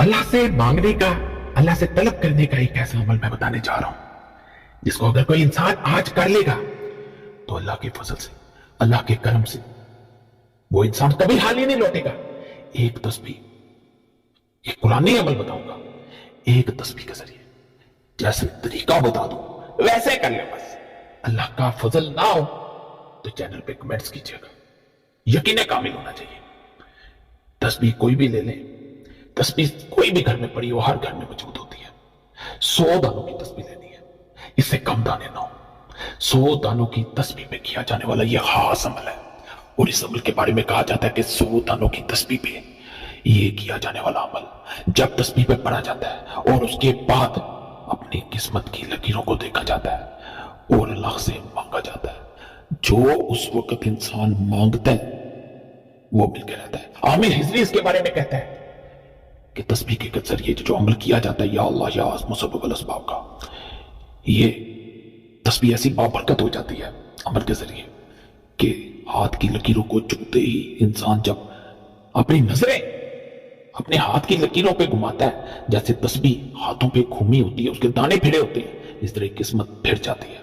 अल्लाह से मांगने का, अल्लाह से तलब करने का एक ऐसा अमल मैं बताने जा रहा हूं जिसको अगर कोई इंसान आज कर लेगा तो अल्लाह के फजल से, अल्लाह के करम से वो इंसान कभी हाल ही नहीं लौटेगा। एक तस्बीह, एक कुरानी अमल बताऊंगा, एक तस्बीह के जरिए जैसे तरीका बता दूं वैसे कर ले बस। अल्लाह का फजल ना हो तो चैनल पे कमेंट्स कीजिएगा, यकीन कामिल होना चाहिए। तस्बीह कोई भी ले ले, तस्बीह कोई भी घर में पड़ी हो, हर घर में मौजूद होती है। 100 दानों की तस्बीह लेनी है, इससे कम दाने ना हो। 100 दानों की तस्बीह पे किया जाने वाला यह खास अमल है और इस अमल के बारे में कहा जाता है कि 100 दानों की तस्बीह पे ये किया जाने वाला अमल जब तस्बीह पे पढ़ा जाता है और उसके बाद अपनी किस्मत की लकीरों को देखा जाता है और अल्लाह से मांगा जाता है। जो उस वक्त इंसान मांगता है वो मिलकर रहता है। आमिर हिजरी इसके बारे में कहता है कि तस्बीह के जरिए जो अमल किया जाता है या अल्लाह या मुसब्बिबुल अस्बाब का, ये तस्बीह ऐसी बाबरकत हो जाती है अमल के जरिए कि हाथ की लकीरों को चुनते ही इंसान जब अपनी नजरें अपने हाथ की लकीरों पे घुमाता है, जैसे तस्बीह हाथों पे घूमी होती है, उसके दाने फिरे होते हैं, इस तरह किस्मत फिर जाती है।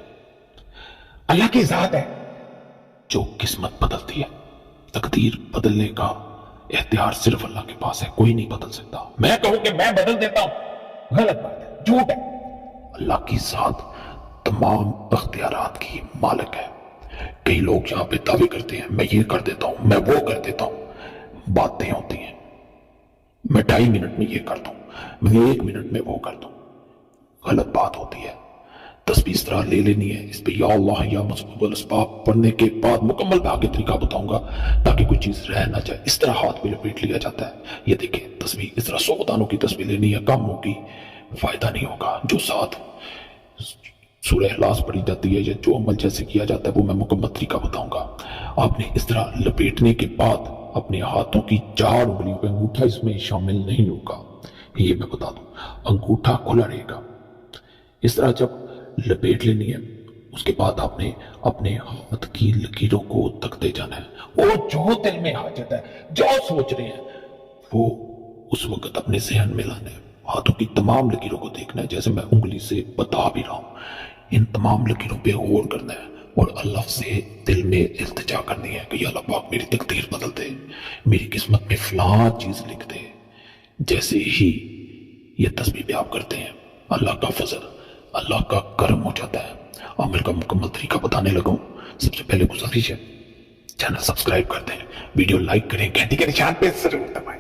अल्लाह की जात है जो किस्मत बदलती है। तकदीर बदलने का इख्तियार सिर्फ अल्लाह के पास है, कोई नहीं बदल सकता। मैं कहूं कि मैं बदल देता हूं, गलत बात है, झूठ है। अल्लाह की जात तमाम इख्तियारात की मालिक है। कई लोग यहां पे दावे करते हैं मैं ये कर देता हूं, मैं वो कर देता हूं। बातें होती हैं, मैं 2.5 मिनट में ये कर दूं, मैं 1 मिनट में वो कर दूं, गलत बात होती है। तस्बीह इस तरह ले लेनी है, इस पे या अल्लाह या मुसब्बिबुल अस्बाब पढ़ने के बाद मुकम्मल आगे तरीका बताऊंगा ताकि कोई चीज रह ना जाए। इस तरह हाथ पे लपेट लिया जाता है। ये देखें तस्बीह इस तरह 100 दानों की तस्बीह लेनी है, कम होगी फायदा नहीं होगा। जो साथ सूरह इखलास पढ़ी जाती है या जो अमल जैसे किया जाता है वो मैं मुकम्मल तरीका बताऊंगा। आपने इस तरह लपेटने के बाद अपने हाथों की 4 उंगलियों पे, अंगूठा इसमें शामिल नहीं होगा, ये मैं बता दूं, अंगूठा खुला रहेगा। इस तरह जब लपेट लेनी है उसके बाद आपने अपने हाथ की लकीरों को तकते जाना है और जो दिल में हाजत है, जो सोच रहे हैं वो उस वक्त अपने जहन में लाना है। हाथों की तमाम लकीरों को देखना है जैसे मैं उंगली से बता भी रहा हूं। इन तमाम लकीरों पे गौर करना है और अल्लाह से दिल में इल्तिजा करनी है कि अल्लाह पाक मेरी तकदीर बदल दे, मेरी किस्मत में फलां चीज लिख दे। जैसे ही ये तस्बीह पे आप करते हैं अल्लाह का फजल, अल्लाह का करम हो जाता है। अमल का मुकम्मल तरीका बताने लगा हूं। सबसे पहले गुजारिश है चैनल सब्सक्राइब कर दें, वीडियो लाइक करें, घंटी के निशान पे जरूर दबाएं,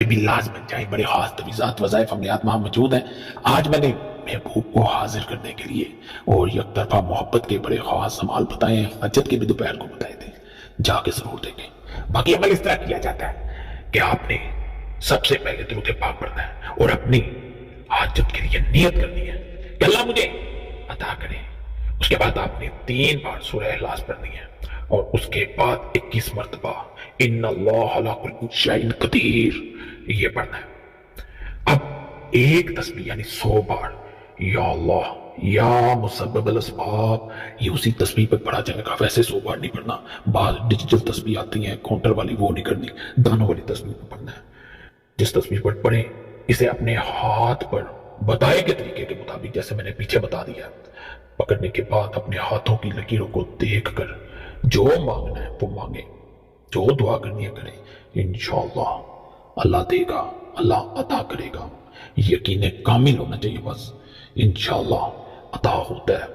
लाज बन जाए। बड़े खास तवीज़ात वज़ाइफ अमलियात वहां मौजूद हैं। आज मैंने महबूब को हाजिर करने के लिए और एक तरफा मोहब्बत के बड़े खास समाल बताए हैं, हजत के भी दोपहर को बताए थे, जाके जरूर देखें। बाकी अमल इस तरह किया जाता है कि आपने सबसे पहले दुरूद पाक पढ़ना है और अपनी हाजत के लिए नियत करनी है कि अल्लाह मुझे अता करे। उसके बाद आपने 3 बार सूरह इखलास पढ़नी है और उसके बाद 21 मरतबा इन्नल्लाह अला कुल्लि शैइन कदीर ये पढ़ना है। अब एक तस्बीह यानी 100 बार या अल्लाह या मुसब्बिबुल अस्बाब ये उसी तस्बीह पे पढ़ा जाएगा। वैसे 100 बार नहीं पढ़ना, बाद डिजिटल तस्बीह आती है काउंटर वाली, वो नहीं करनी, दानों वाली तस्बीह पे पढ़ना है। जिस तस्बीह पर पढ़े इसे अपने हाथ पर बताए के तरीके के मुताबिक, जैसे मैंने पीछे बता दिया, पकड़ने के बाद अपने हाथों की लकीरों को देख कर जो मांगना है वो मांगे, जो दुआ करनी है करें। इंशाअल्लाह अल्लाह देगा, अल्लाह अता करेगा। यकीन कामिल होना चाहिए बस, इंशाअल्लाह अता होता है।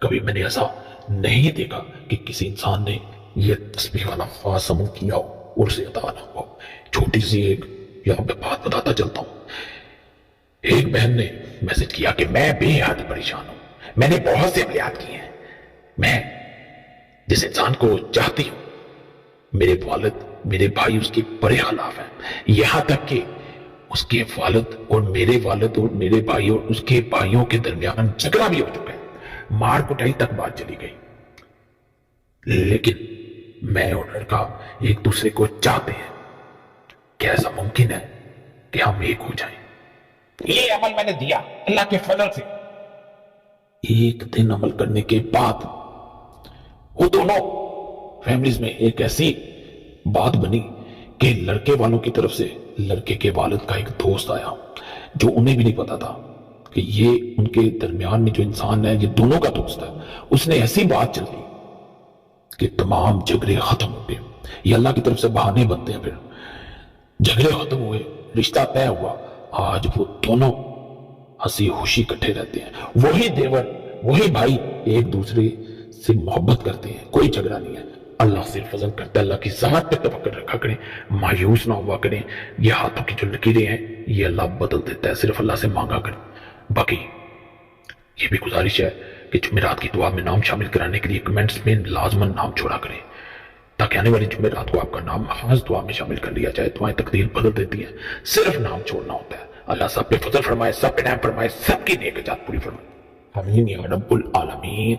कभी मैंने ऐसा नहीं देखा कि किसी इंसान ने यह तस्बीह वाला खास अमल किया हो और उसे अता ना हो। छोटी सी एक यहां पे बात बताता चलता हूं। एक बहन ने मैसेज किया कि मैं बेहद परेशान हूं, मैंने बहुत से अमलियात किए हैं, मैं जिस इंसान को चाहती हूं मेरे वालिद मेरे भाई उसके बड़े खिलाफ हैं, यहां तक कि उसके वालिद और मेरे भाई और उसके भाइयों के दरमियान झगड़ा भी हो चुका है, मार कुटाई तक बात चली गई। लेकिन मैं और लड़का एक दूसरे को चाहते हैं। क्या ऐसा मुमकिन है कि हम एक हो जाएं? ये अमल मैंने दिया अल्लाह के फजल से। एक दिन अमल करने के बाद वो दोनों फैमिलीज में एक ऐसी बात बनी कि लड़के वालों की तरफ से لڑکے کے والد کا ایک دوست آیا جو انہیں بھی نہیں پتا تھا کہ یہ ان کے درمیان میں جو انسان ہے یہ دونوں کا دوست ہے. اس نے ایسی بات چل دی کہ تمام جھگڑے ختم ہو گئے. یہ اللہ کی طرف سے بہانے بنتے ہیں. پھر جھگڑے ختم ہوئے, رشتہ طے ہوا. آج وہ دونوں ہنسی خوشی اکٹھے رہتے ہیں. وہی دیور وہی بھائی ایک دوسرے سے محبت کرتے ہیں. کوئی جھگڑا نہیں ہے. اللہ سے فضل کرتا ہے. اللہ کی ذات پہ توکل رکھا کریں, مایوس نہ ہوا کریں. یہ ہاتھوں کی جو لکیریں ہیں یہ اللہ بدل دیتا ہے, صرف اللہ سے مانگا کریں. باقی یہ بھی گزارش ہے کہ جمعرات کی دعا میں نام شامل کرانے کے لیے کمنٹس میں لازماً نام چھوڑا کریں تاکہ آنے والی جمعرات کو آپ کا نام خاص دعا میں شامل کر لیا جائے. دعائیں تقدیر بدل دیتی ہیں, صرف نام چھوڑنا ہوتا ہے. اللہ سب پہ فضل فرمائے, سب پہ رحم فرمائے, سب کی نیک جات پوری فرمائے. آمین یا رب العالمین.